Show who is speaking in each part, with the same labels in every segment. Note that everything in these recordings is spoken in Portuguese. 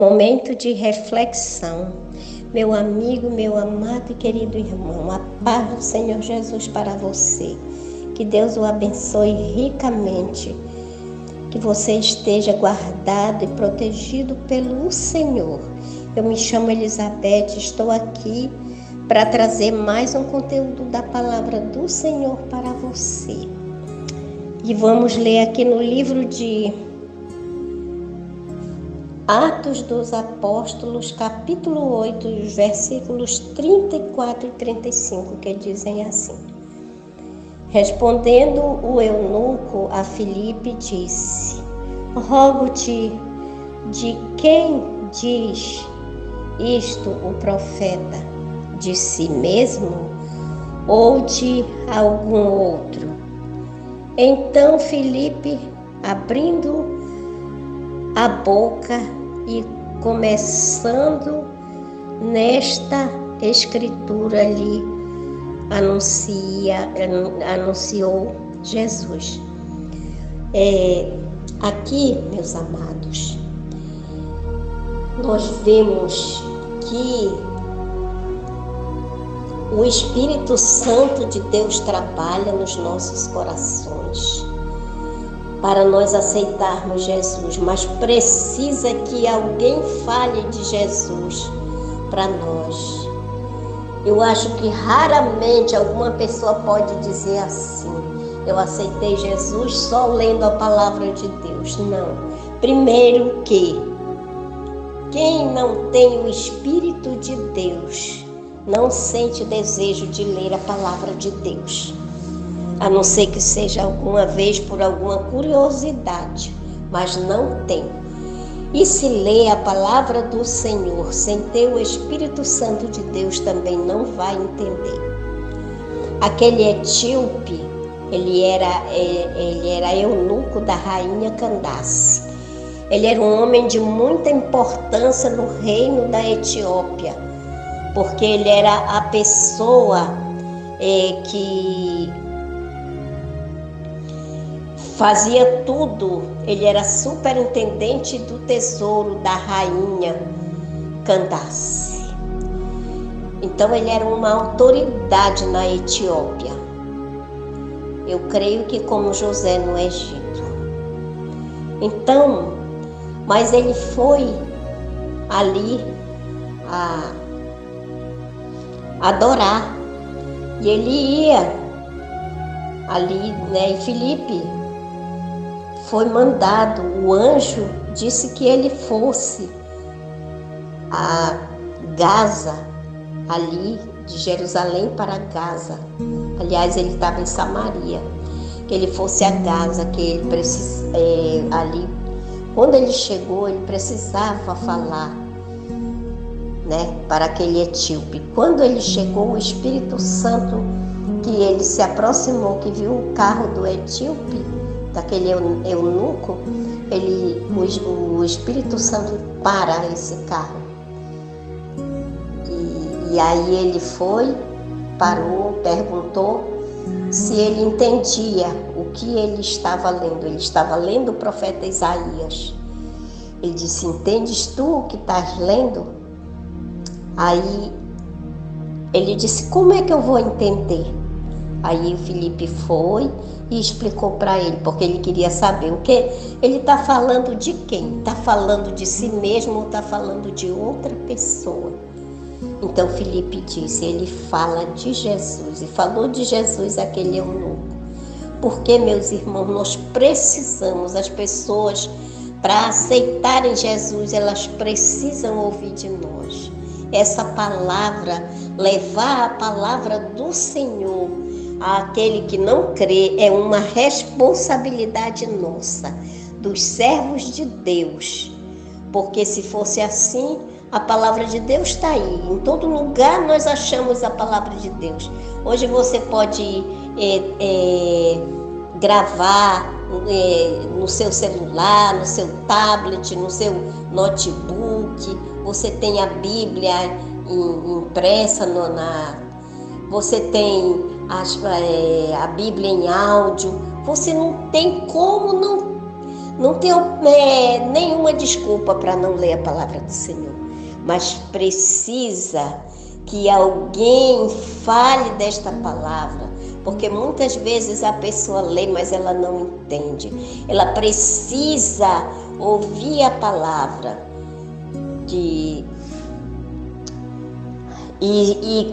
Speaker 1: Momento de reflexão. Meu amigo, meu amado e querido irmão, a paz do Senhor Jesus para você. Que Deus o abençoe ricamente. Que você esteja guardado e protegido pelo Senhor. Eu me chamo Elizabeth, estou aqui para trazer mais um conteúdo da palavra do Senhor para você. E vamos ler aqui no livro de Atos dos Apóstolos, capítulo 8, versículos 34 e 35, que dizem assim: Respondendo o eunuco a Filipe, disse: Rogo-te, de quem diz isto o profeta? De si mesmo ou de algum outro? Então Filipe, abrindo a boca e começando nesta escritura ali, anunciou Jesus. Aqui, meus amados, nós vemos que o Espírito Santo de Deus trabalha nos nossos corações para nós aceitarmos Jesus, mas precisa que alguém fale de Jesus para nós. Eu acho que raramente alguma pessoa pode dizer assim: eu aceitei Jesus só lendo a palavra de Deus. Não. Primeiro que quem não tem o Espírito de Deus não sente desejo de ler a palavra de Deus. A não ser que seja alguma vez por alguma curiosidade, mas não tem. E se lê a palavra do Senhor sem ter o Espírito Santo de Deus, também não vai entender. Aquele etíope, ele era eunuco da rainha Candace. Ele era um homem de muita importância no reino da Etiópia, porque ele era a pessoa que fazia tudo. Ele era superintendente do tesouro da rainha Candace. Então ele era uma autoridade na Etiópia. Eu creio que como José no Egito. Então, mas ele foi ali a adorar. E ele ia ali, né? E Filipe foi mandado, o anjo disse que ele fosse a Gaza, ali de Jerusalém para Gaza. Aliás, ele estava em Samaria, que ele fosse a Gaza, que ele ali, quando ele chegou, ele precisava falar, né, para aquele etíope. Quando ele chegou, o Espírito Santo, que ele se aproximou, que viu o carro do etíope, daquele eunuco, o Espírito Santo para esse carro. E aí ele foi, parou, perguntou se ele entendia o que ele estava lendo. Ele estava lendo o profeta Isaías. Ele disse: entendes tu o que estás lendo? Aí ele disse: como é que eu vou entender? Aí o Filipe foi e explicou para ele, porque ele queria saber o que ele está falando, de quem? Está falando de si mesmo ou está falando de outra pessoa? Então Filipe disse: ele fala de Jesus, e falou de Jesus aquele eunuco. Porque, meus irmãos, nós precisamos, as pessoas, para aceitarem Jesus, elas precisam ouvir de nós. Essa palavra, levar a palavra do Senhor àquele que não crê, é uma responsabilidade nossa, dos servos de Deus. Porque se fosse assim, a palavra de Deus está aí. Em todo lugar nós achamos a palavra de Deus. Hoje você pode gravar no seu celular, no seu tablet, no seu notebook. Você tem a Bíblia impressa você tem a Bíblia em áudio. Você não tem como não tem nenhuma desculpa para não ler a palavra do Senhor, mas precisa que alguém fale desta palavra, porque muitas vezes a pessoa lê, mas ela não entende. Ela precisa ouvir a palavra e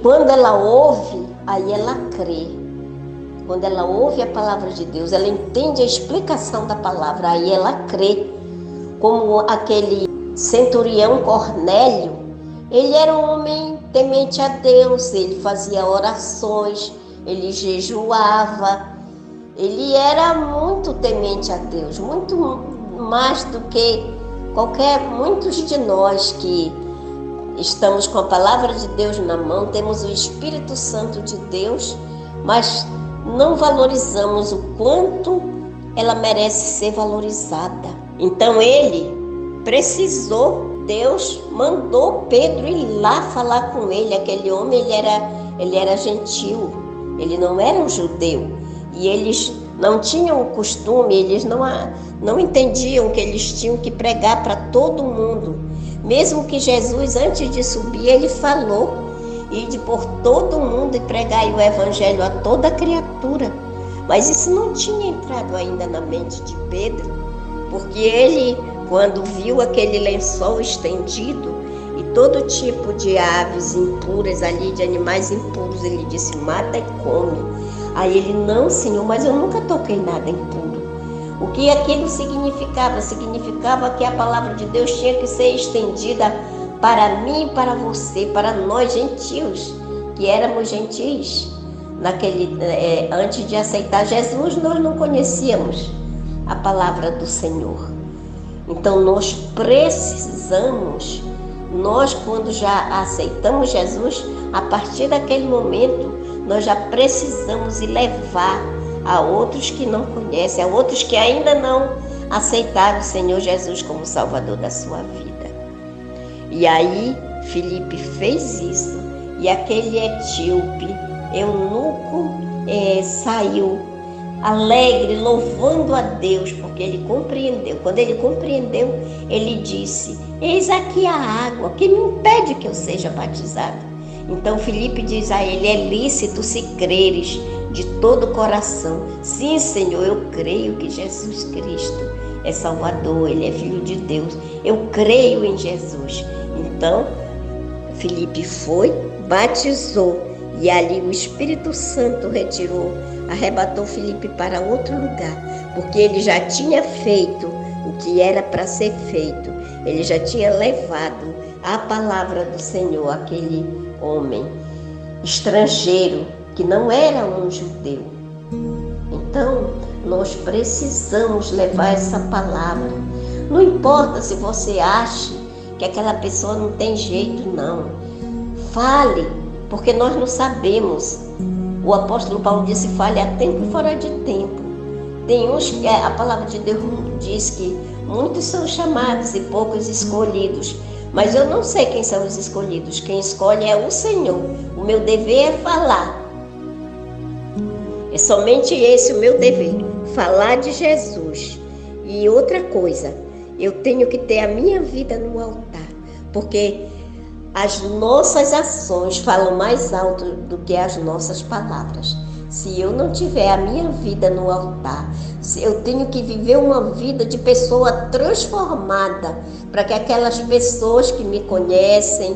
Speaker 1: quando ela ouve, aí ela crê. Quando ela ouve a palavra de Deus, ela entende a explicação da palavra, aí ela crê. Como aquele centurião Cornélio, ele era um homem temente a Deus, ele fazia orações, ele jejuava, ele era muito temente a Deus, muito mais do que muitos de nós que estamos com a palavra de Deus na mão, temos o Espírito Santo de Deus, mas não valorizamos o quanto ela merece ser valorizada. Então ele precisou, Deus mandou Pedro ir lá falar com ele. Aquele homem, ele era gentil, ele não era um judeu, e eles não tinham o costume, eles não entendiam que eles tinham que pregar para todo mundo. Mesmo que Jesus, antes de subir, ele falou: ide por todo mundo e pregai o evangelho a toda criatura. Mas isso não tinha entrado ainda na mente de Pedro, porque ele, quando viu aquele lençol estendido e todo tipo de aves impuras ali, de animais impuros, ele disse: mata e come. Aí ele: não, Senhor, mas eu nunca toquei nada impuro. O que aquilo significava? Significava que a palavra de Deus tinha que ser estendida para mim e para você, para nós gentios, que éramos gentis. Antes de aceitar Jesus, nós não conhecíamos a palavra do Senhor. Então nós precisamos, quando já aceitamos Jesus, a partir daquele momento, nós já precisamos ir levar a outros que não conhecem, a outros que ainda não aceitaram o Senhor Jesus como Salvador da sua vida. E aí Filipe fez isso, e aquele etíope, eunuco, saiu alegre, louvando a Deus, porque ele compreendeu. Quando ele compreendeu, ele disse: eis aqui a água, que me impede que eu seja batizado? Então Filipe diz a ele: é lícito se creres de todo o coração. Sim, Senhor, eu creio que Jesus Cristo é Salvador, Ele é Filho de Deus. Eu creio em Jesus. Então, Filipe foi, batizou, e ali o Espírito Santo arrebatou Filipe para outro lugar, porque ele já tinha feito o que era para ser feito. Ele já tinha levado a palavra do Senhor àquele homem estrangeiro, que não era um judeu. Então, nós precisamos levar essa palavra. Não importa se você acha que aquela pessoa não tem jeito, não. Fale, porque nós não sabemos. O apóstolo Paulo disse: fale a tempo e fora de tempo. Tem uns que a palavra de Deus diz que muitos são chamados e poucos escolhidos. Mas eu não sei quem são os escolhidos. Quem escolhe é o Senhor. O meu dever é falar. É somente esse o meu dever, falar de Jesus. E outra coisa, eu tenho que ter a minha vida no altar, porque as nossas ações falam mais alto do que as nossas palavras. Se eu não tiver a minha vida no altar, eu tenho que viver uma vida de pessoa transformada, para que aquelas pessoas que me conhecem,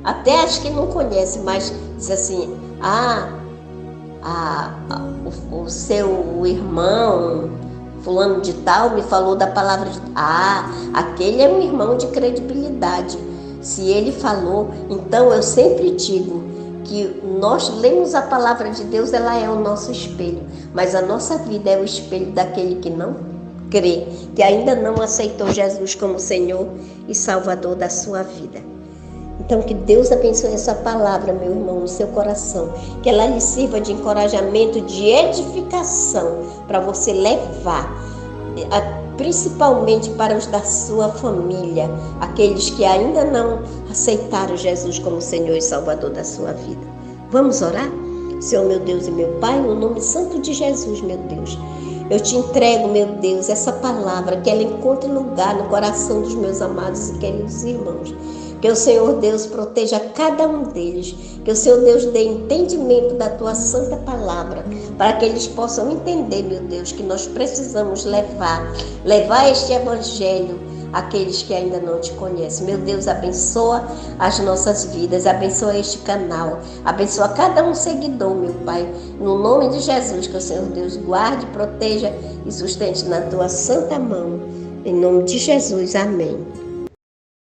Speaker 1: até as que não conhecem, mas diz assim: o seu irmão fulano de tal me falou da palavra de... aquele é um irmão de credibilidade. Se ele falou, então eu sempre digo que nós lemos a palavra de Deus, ela é o nosso espelho, mas a nossa vida é o espelho daquele que não crê, que ainda não aceitou Jesus como Senhor e Salvador da sua vida. Então, que Deus abençoe essa palavra, meu irmão, no seu coração. Que ela lhe sirva de encorajamento, de edificação, para você levar, principalmente para os da sua família, aqueles que ainda não aceitaram Jesus como Senhor e Salvador da sua vida. Vamos orar? Senhor, meu Deus e meu Pai, no nome santo de Jesus, meu Deus, Eu te entrego, meu Deus, essa palavra, que ela encontre lugar no coração dos meus amados e queridos irmãos. Que o Senhor Deus proteja cada um deles. Que o Senhor Deus dê entendimento da tua santa palavra, para que eles possam entender, meu Deus, que nós precisamos levar este evangelho àqueles que ainda não te conhecem. Meu Deus, abençoa as nossas vidas, abençoa este canal, abençoa cada um seguidor, meu Pai. No nome de Jesus, que o Senhor Deus guarde, proteja e sustente na tua santa mão. Em nome de Jesus, amém.